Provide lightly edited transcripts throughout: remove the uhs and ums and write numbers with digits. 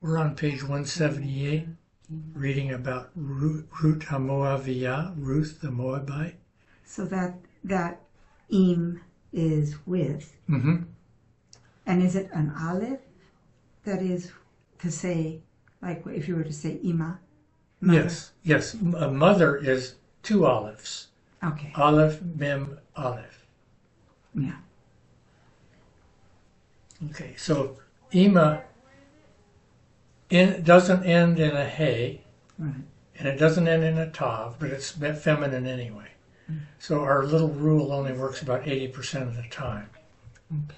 We're on page 178, reading about Ruth HaMoaviyah, Ruth the Moabite. So that im is with. Mm-hmm. And is it an aleph that is to say, like if you were to say ima? Mother? Yes. A mother is two olives. Okay. Aleph, mem, aleph. Yeah. Okay, so ima doesn't end in a hey, Right. and it doesn't end in a tav, but it's feminine anyway. So our little rule only works about 80% of the time. Okay.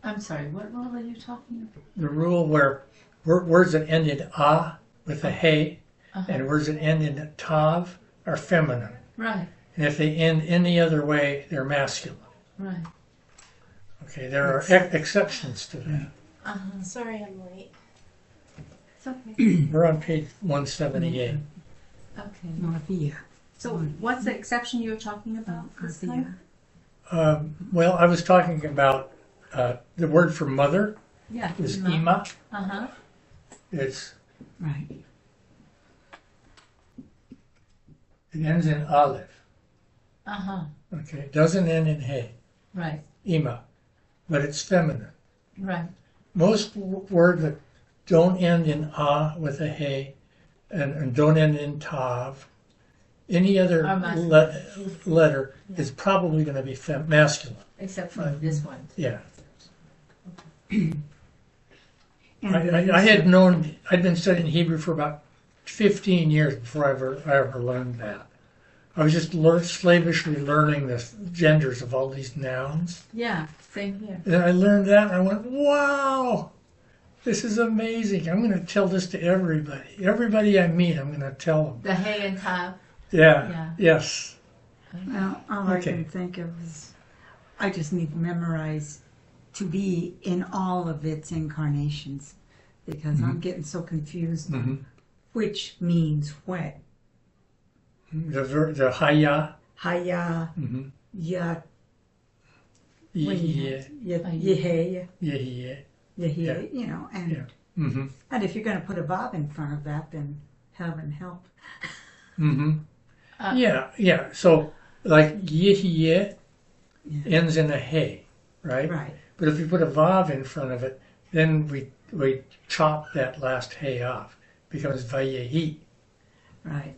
I'm sorry, what rule are you talking about? The rule where words that end in a with a hey and words that end in tav are feminine. Right, And if they end any other way, they're masculine. right. Okay, there are exceptions to that. Sorry I'm late. It's okay. We're on page 178. Okay. Moaviyah. So what's the exception you were talking about this time? Well, I was talking about the word for mother Yeah. is ima. Uh-huh. It Right. ends in aleph. Uh-huh. Okay, it doesn't end in hey, Right, ima, but it's feminine. right. Most words that don't end in a with a hey and don't end in tav, any other Are masculine. letter is probably going to be masculine. Except for this one. Yeah. And I'd been studying Hebrew for about 15 years before I ever learned that. I was just slavishly learning the genders of all these nouns. Yeah, same here. And I learned that and I went, wow, this is amazing. I'm going to tell this to everybody. Everybody I meet, I'm going to tell them. The hay and tav. Yeah. Yes. Well, all I can think of is I just need to memorize to be in all of its incarnations because I'm getting so confused on which means what. The haya. Haya, ya, Yehiyeh. yehe, Yehiyeh. yehe, you know, and Yeah. Mm-hmm. and if you're going to put a vav in front of that, then heaven help. Mm-hmm. Yeah. So, like Yehiyeh ends in a hey, right? Right. But if you put a vav in front of it, then we chop that last hey off. It becomes vayehi. Right.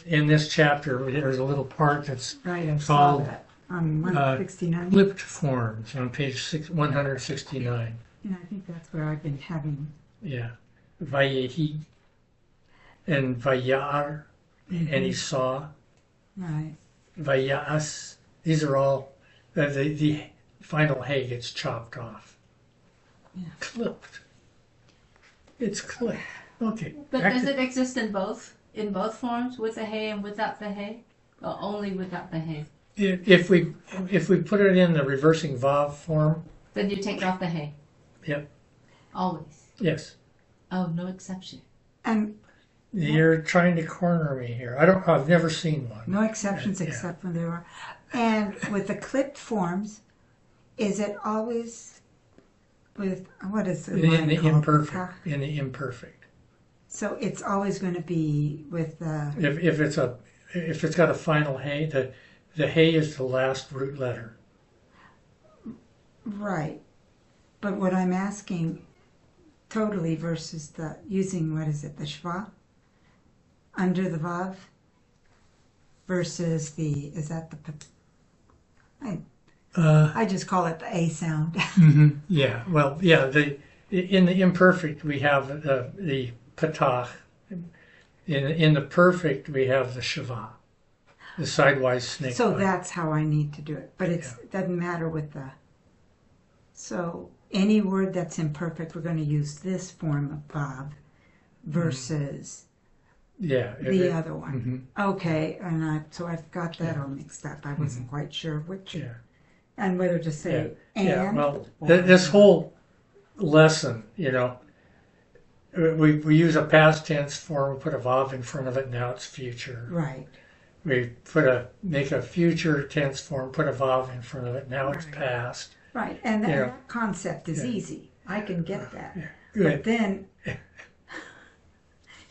In this chapter, there's a little part that's Right. I saw called that on 169. flipped forms on page 169. And I think that's where I've been having. Yeah. Vayehi and vayar, and he saw. Right. Vayas. These are all, the final hay gets chopped off. Yeah. Clipped. It's clipped. Okay. But does it exist in both? In both forms, with the hay and without the hay? Or only without the hay? If we put it in the reversing vav form, Then you take off the hay? Yep. Always? Yes. Oh, no exception. And You're trying to corner me here. I've never seen one. no exceptions Yeah. except when there are. And with the clipped forms, is it always with, what is the In the line called? imperfect. In the imperfect. So it's always going to be with the, If it's got a final hay, the hay is the last root letter. right. But what I'm asking totally versus the using, what is it, the shva under the vav versus the, is that the, I just call it the A sound. Yeah. Well, yeah. In the imperfect we have the patach. In the perfect we have the shava, the sidewise snake. So line. that's how I need to do it. But it doesn't matter with the, so any word that's imperfect, we're going to use this form of vav versus the other one. Okay, and so I've got that all mixed up. I wasn't quite sure which. Yeah. And whether to say and. Yeah. Well, or this whole lesson, we use a past tense form, we put a vav in front of it, now it's future. Right. We make a future tense form, put a vav in front of it, now it's past. Right, and that concept is easy. I can get that. But Good. then,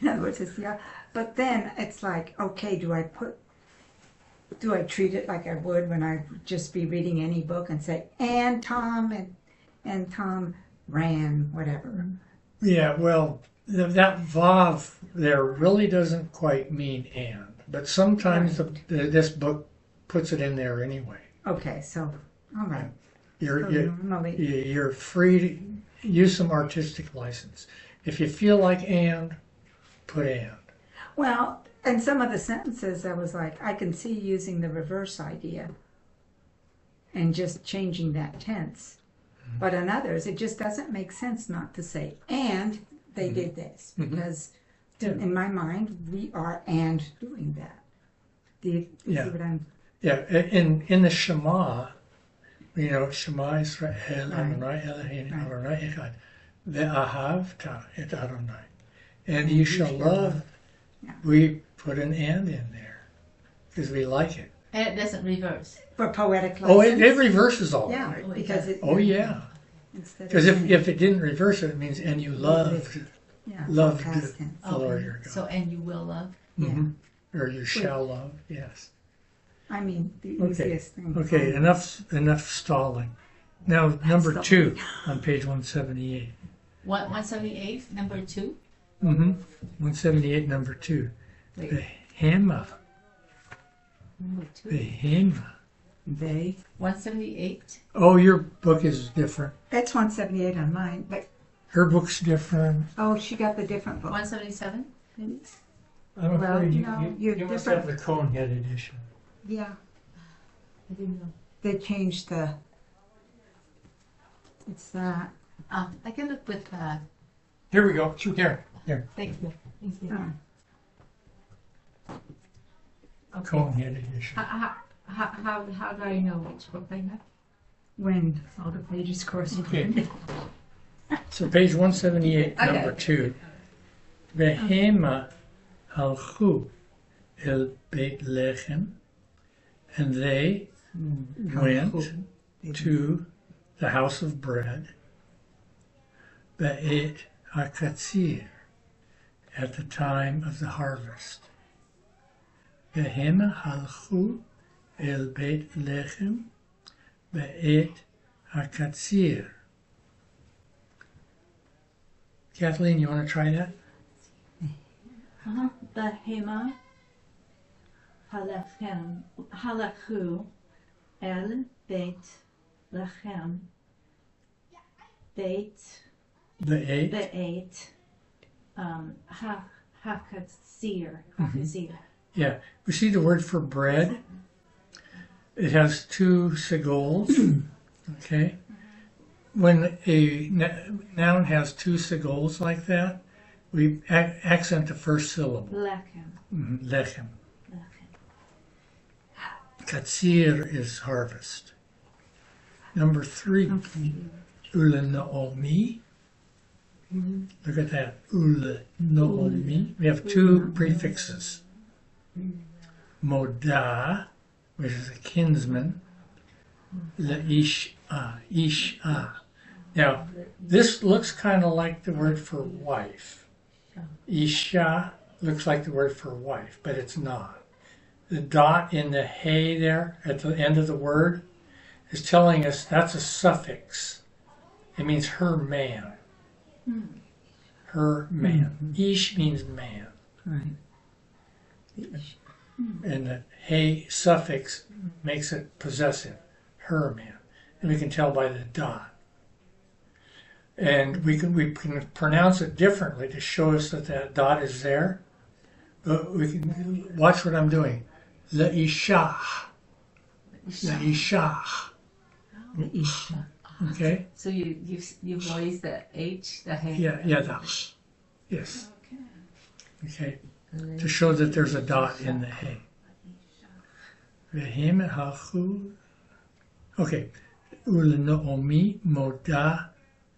in other words, it's the, but then it's like, okay, do I treat it like I would when I just be reading any book and say, and Tom and Tom ran, whatever. Yeah, well, that vav there really doesn't quite mean and, but sometimes this book puts it in there anyway. Okay, so, all right. You're free to use some artistic license. If you feel like and, put and. Well, in some of the sentences, I was like, I can see using the reverse idea and just changing that tense. But in others, it just doesn't make sense not to say, and they did this. Because in my mind, we are and doing that. Do you see what I'm... Yeah, in the Shema, you know, Shema Israel, Adonai Eloheinu, Adonai Echad, ve'ahavta et Adonai. And you shall love. Yeah. We put an and in there because we like it. And it doesn't reverse. For poetic license. Oh, it reverses all Yeah, right. because it... Oh, yeah. Because if it didn't reverse it, it means and you loved past tense. the Lord your God. So, and you will love. Or you shall love, yes. I mean, the easiest thing. Okay, enough stalling. Now, number 2 on page 178. What, 178, number 2? 178, number 2. Behema. Number 2. Behema. They. 178. Oh, your book is different. That's 178 on mine, but Her book's different. oh, she got the different book. 177? I'm Well, afraid no, you're you must different. have the Conehead edition. Yeah, I didn't know. they changed the. It's that. I can look with, Here we go. Here. thank you. Thank you. Okay. Conehead edition. How do I know which book I have? When all the pages correspond. So page 178, Okay. number 2. Behema halchu el Beit Lechem, and they went to the house of bread, Beit HaKatzir, at the time of the harvest. Behema halchu el Beit Lechem, Beit HaKatzir. Kathleen, you want to try that? Behema halachu el Beit Lechem Beit Hakatzir. Yeah. We see the word for bread. It has 2 segols. Okay. When a noun has 2 segols like that, we accent the first syllable. Lechem. Lechem. Katsir is harvest. Number 3, Ule Naomi. Look at that. Ule Naomi. We have 2 prefixes. Moda, which is a kinsman. Le'isha. Isha. Now, this looks kind of like the word for wife. Isha looks like the word for wife, but it's not. The dot in the hey there at the end of the word is telling us that's a suffix. It means her man. Her man. Ish means man. Right. And the hey suffix makes it possessive. Her man. And we can tell by the dot. And we can pronounce it differently to show us that that dot is there. But we can watch what I'm doing. Le'isha. Le'isha. Isha. Okay? So you voice the H, the hey. Yeah, that. Yes. Okay. To show that there's a dot in the hey. Vehim hachu. Okay. Ulenaomi moda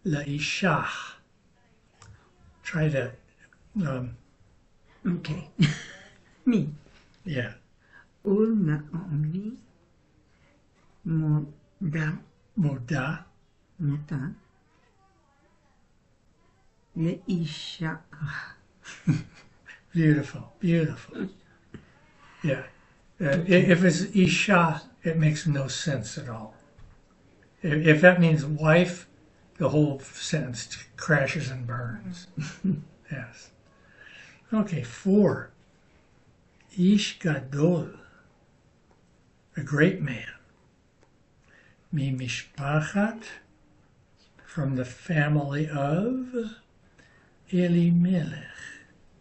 laisha. Try that. Okay. Me. Yeah. Naomi moda Moda Leisha. Beautiful, beautiful. Yeah. If it's Isha, it makes no sense at all. If that means wife, the whole sentence crashes and burns. Yes. Okay, 4. Ish Gadol, a great man. Mi Mishpachat, from the family of Elimelech.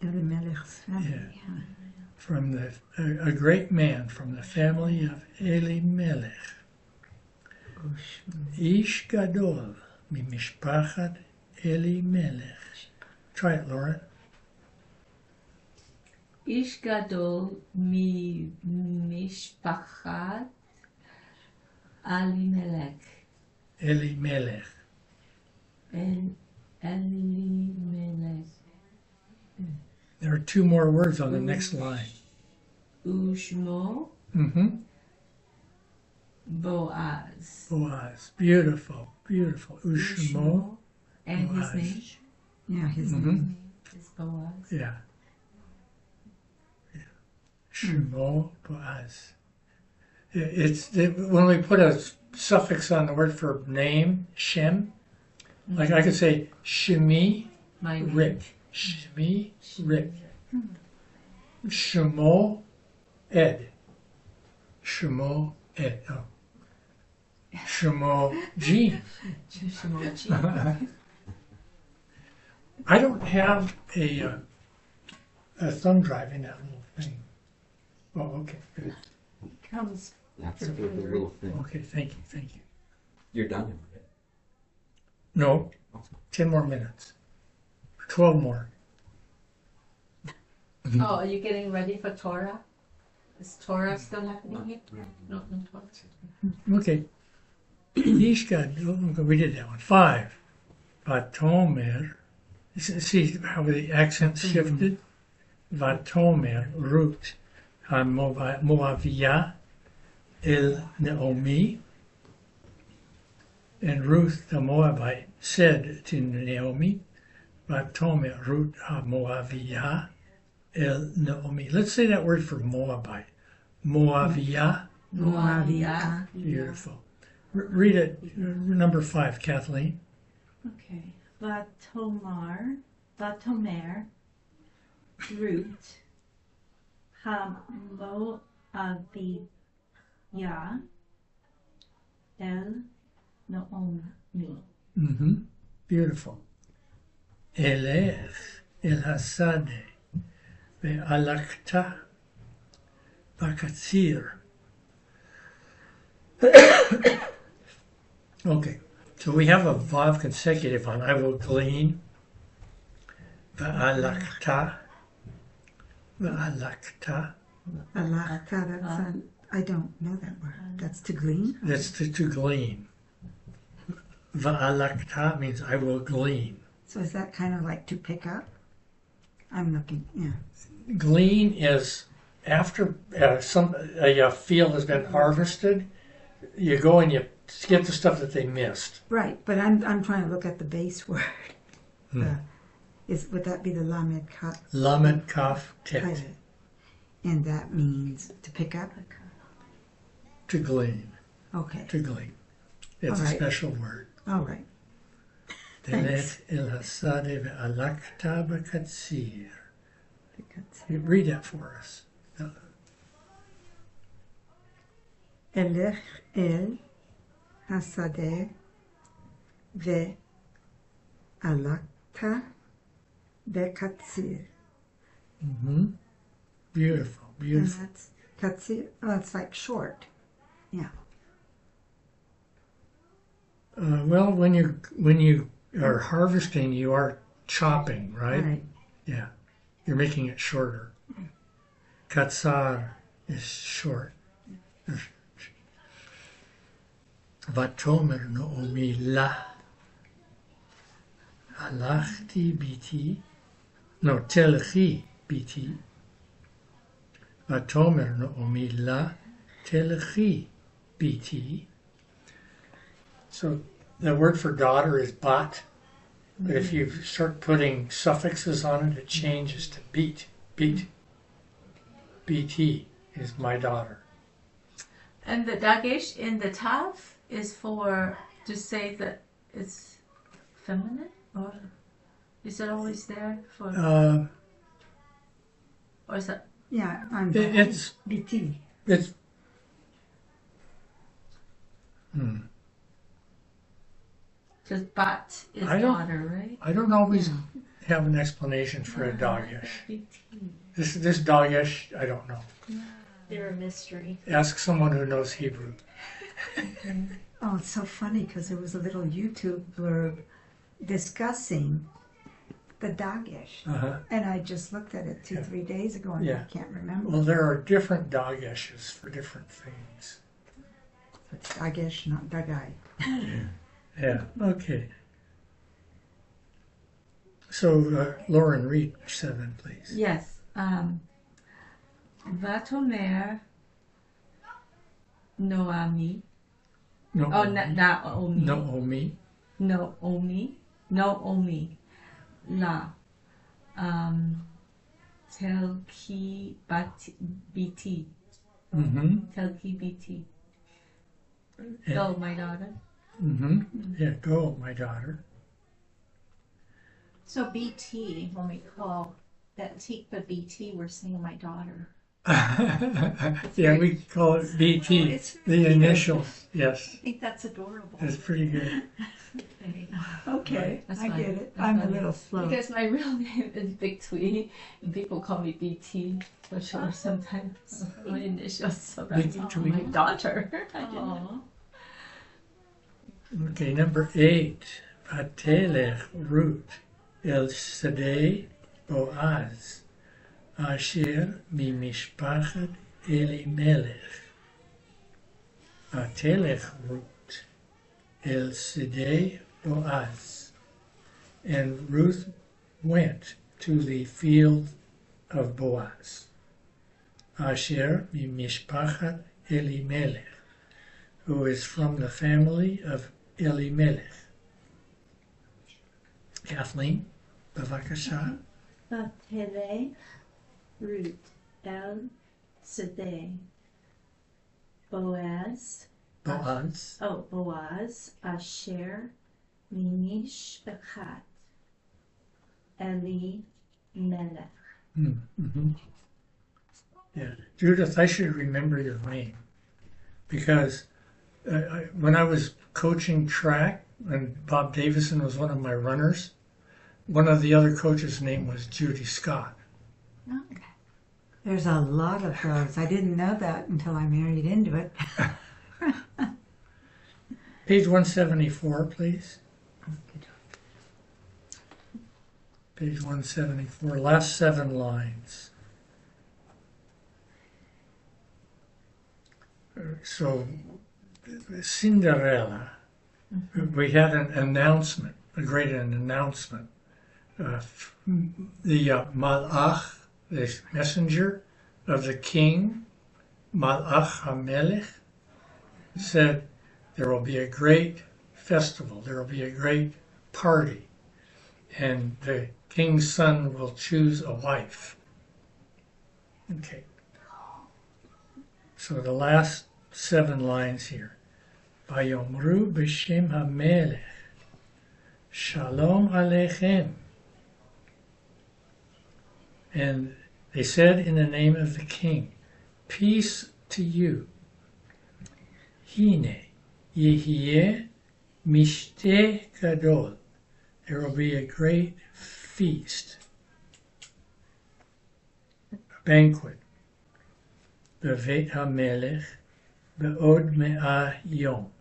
Elimelech's family. From a great man from the family of Elimelech. Ish Gadol, mi Mishpachat Elimelech. Try it, Laura. Ish gadol mi mishpachat Elimelech. Elimelech. Elimelech. There are 2 more words on the next line. Ushmo Mm-hmm. Boaz. Boaz. Beautiful, beautiful. Ushmo. And Boaz. his name Yeah, his Mhm. name. is Boaz. Yeah. Shemo Boaz. When we put a suffix on the word for name, Shem, like I could say Shemi My name. Rick. Shemi Rick. Shemo Ed. Shemo Ed. Oh. Shemo Jean. I don't have a thumb drive in that little thing. Oh, okay. Good. Comes That's the little thing. Okay, thank you, thank you. You're done. Right? No, 10 more minutes. 12 more. Oh, are you getting ready for Torah? Is Torah still happening here? No, no Torah. Okay. Ishka, we did that one. 5. Vatomer. See how the accent shifted? Vatomer, root. Moaviyah el Naomi. And Ruth the Moabite said to Naomi, Vatomer, root Moaviyah el Naomi. Let's say that word for Moabite. Moaviyah. Moaviyah. Beautiful. Read it, number 5, Kathleen. Okay. Vatomer, root, Moaviyah, el Naomi. Mm-hmm. Beautiful. Elech el Hasade ve'alakta bakatsir. Okay, so we have a vav consecutive on I will glean. Ve'alakta. Ve'alakta. Alachta, that's I don't know that word. That's to glean? That's to glean. Ve'alakta means I will glean. So is that kind of like to pick up? I'm looking, yeah. Glean is after a field has been harvested, you go and you get the stuff that they missed. Right, but I'm trying to look at the base word. Hmm. Would that be the lamed kaf? Lamed kaf tet. And that means to pick up? To glean. Okay. To glean. It's All a right. special word. All right. Telet el hasade ve'alakta b'katsir. Read that for us. Elech el hasadeh ve'alakta bekatsir. Mm-hmm. Beautiful, And beautiful. that's katsir. Oh, it's like short. Yeah. Well, when you are harvesting, you are chopping, right? Right. Yeah. You're making it shorter. Katsar is short. Vatomer Naomi la. Halachti biti. No, telchi biti. Vatomer Naomi la. Telchi biti. So the word for daughter is bat. But if you start putting suffixes on it, it changes to beat. Beat. BT is my daughter. And the dagesh in the tav is for to say that it's feminine, or is it always there for? Or is that? Yeah, on It's BT. it's. Because bat is I don't- daughter, right? I don't always have an explanation for a dagesh. BT. This dagesh, I don't know. They're a mystery. Ask someone who knows Hebrew. Oh, it's so funny because there was a little YouTube blurb discussing the Dagesh. Uh-huh. And I just looked at it 3 days ago and Yeah. I can't remember. Well, there are different dageshes for different things. It's Dagesh, not Dagai. Yeah, okay. So, Lauren, read 7, please. Yes. Vatomer Noami. No, Oh, Naomi. Naomi. Naomi. La. Telki BT. Mm-hmm. Telki BT. Yeah. Go, my daughter. Mm-hmm. Yeah, go, my daughter. So BT, when we call that Tikva BT, we're saying my daughter. Yeah, we call it BT, it's the cute. initials. Yes, I think that's adorable. it's pretty good. Okay, That's I fine. get it. That's I'm a fine. little slow. Because my real name is Big Twee, and people call me BT for short sometimes. My initials, so that's Big Twee. my daughter. I didn't know. Okay, number 8. Vatelech Ruth El Sadeh Boaz Asher Mimishpachat Elimelech. Vatelech Ruth El Sadeh Boaz. And Ruth went to the field of Boaz. Asher Mimishpachat Elimelech, who is from the family of Elimelech. Kathleen, bavakasha. Vatelech Ruth El Sadeh Boaz. Boaz. Boaz Asher Mimishpachat Eli Melech. Mm-hmm. Yeah, Judith, I should remember your name because when I was coaching track and Bob Davison was one of my runners, one of the other coaches' name was Judy Scott. Okay. There's a lot of those. I didn't know that until I married into it. Page 174, please. Page 174, last 7 lines. So, Cinderella, we had an announcement, a great announcement. The Malach, the messenger of the king, Malach HaMelech, said there will be a great festival, there will be a great party, and the king's son will choose a wife. Okay. So the last 7 lines here. Vayomru b'shem HaMelech, Shalom Aleichem. And they said in the name of the king, peace to you. Hine, Yehiye Mishte Gadol. There will be a great feast, a banquet. Beveit HaMelech, Be'od Me'ah Yom.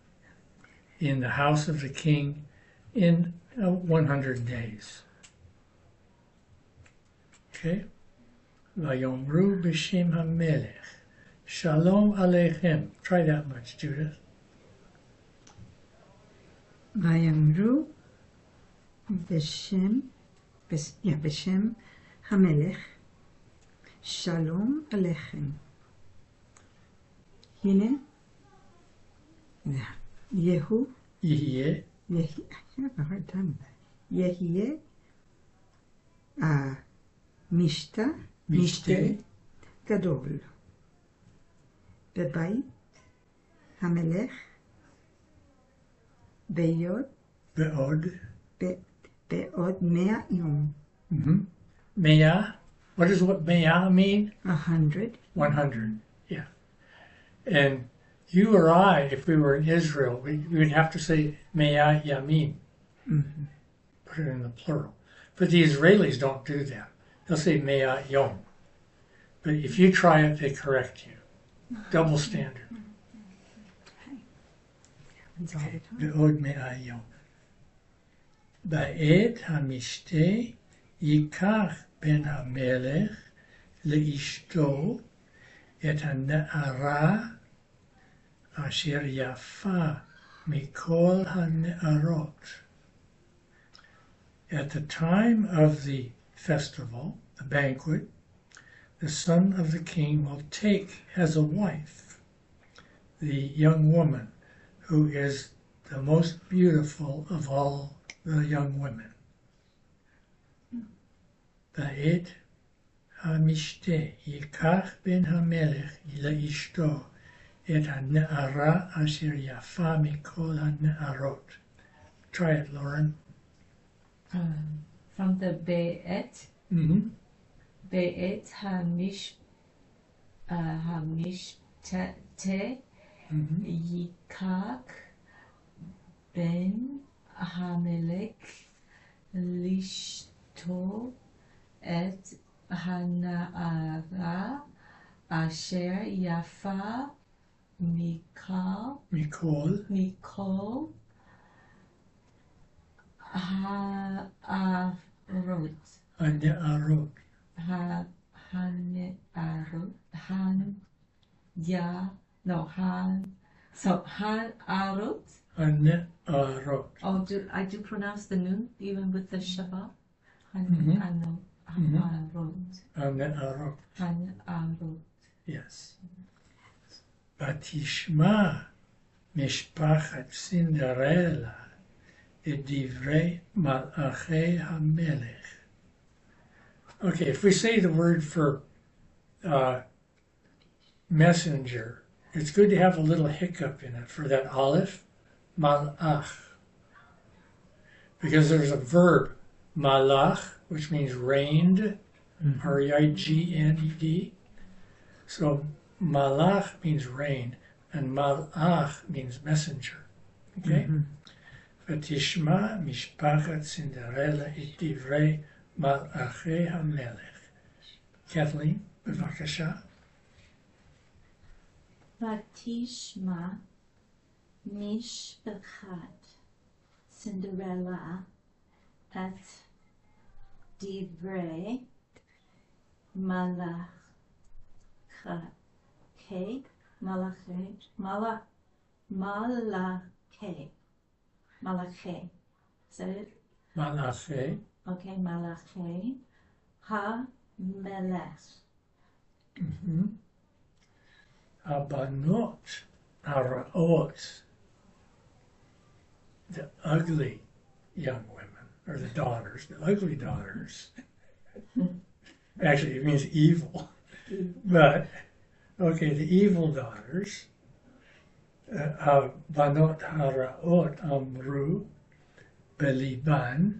In the house of the king in 100 days. Okay? Vayomru b'shem HaMelech. Shalom Aleichem. Try that much, Judith. Vayamru b'shem HaMelech. Shalom Aleichem. Hine. Yehu. Yehiye. I have a hard time with that. יהיה משתה גדול בבית המלך בעוד 100 יום. Me'ah. What does what me'ah mean? 100. 100. Yeah. And you or I, if we were in Israel, we would have to say me'ah yamin. Mhm. Put it in the plural. But the Israelis don't do that. They'll say me'ah yom. But if you try it, they correct you. Double standard. Happens all the time. בעוד 100 יום. בעת המשתה ייקח בן המלך לאשתו את הנערה אשר יפה מכל הנערות. At the time of the festival, the banquet, the son of the king will take as a wife the young woman who is the most beautiful of all the young women. בעת המשתה ייקח בן המלך לאשתו את הנערה אשר יפה מכל הנערות. Try it, Lauren. From the Be'et. Mm-hmm. Be'et hamishtate yikak ben hamelek lishto et hana'ara asher yafa mikol ha'arot. הנערות. Hanarot. הנערות. Oh, I do pronounce the nun even with the shava. Mhm. Hanarot. הנערות. Yes. ותשמע משפחת סינדרלה את דברי מלאכי המלך. Okay, if we say the word for messenger, it's good to have a little hiccup in it for that aleph, malach. Because there's a verb, malach, which means reigned, R-E-I-G-N-E-D. So malach means reign, and malach means messenger. Okay? ותשמע משפחת סינדרלה את דברי מלאכי המלך. Kathleen, בבקשה. ותשמע משפחת סינדרלה את דברי מלאכי. Is that it? מלאכי. Okay, מלאכי המלך. הבנות הרעות, the ugly young women, or the daughters, the ugly daughters. Actually, it means evil. But, okay, the evil daughters, הבנות הרעות אמרו בליבן,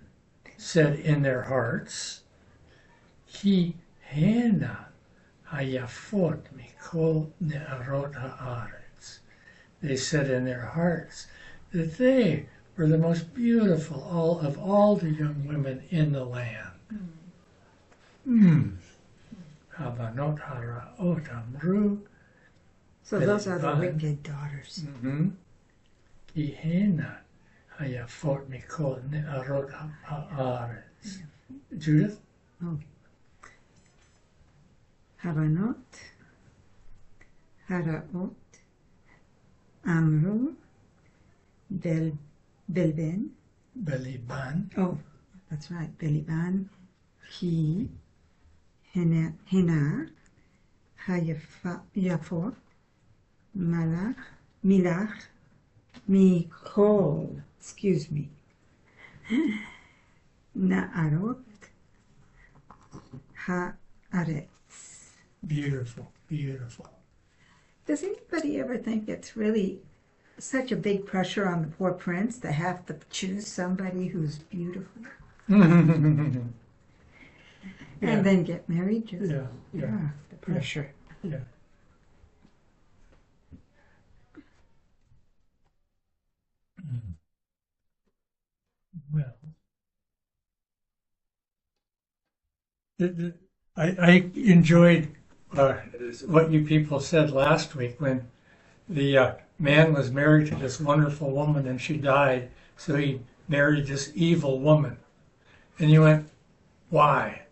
said in their hearts, כי הנה היפות מכל נערות הארץ. They said in their hearts that they were the most beautiful of all the young women in the land. הבנות הרעות אמרו. So those are the wicked daughters. כי הנה היפות מכל נערות הארץ. Judith? הבנות הרעות אמרו בלבן. Oh, that's right, בליבן. כי הנה היפות מלך מכל, excuse me, Na'arot haaretz. Beautiful, beautiful. Does anybody ever think it's really such a big pressure on the poor prince to have to choose somebody who's beautiful Yeah, and then get married? Just, yeah. the pressure. Yeah. Well, I enjoyed what you people said last week when the man was married to this wonderful woman and she died, so he married this evil woman. And you went, why?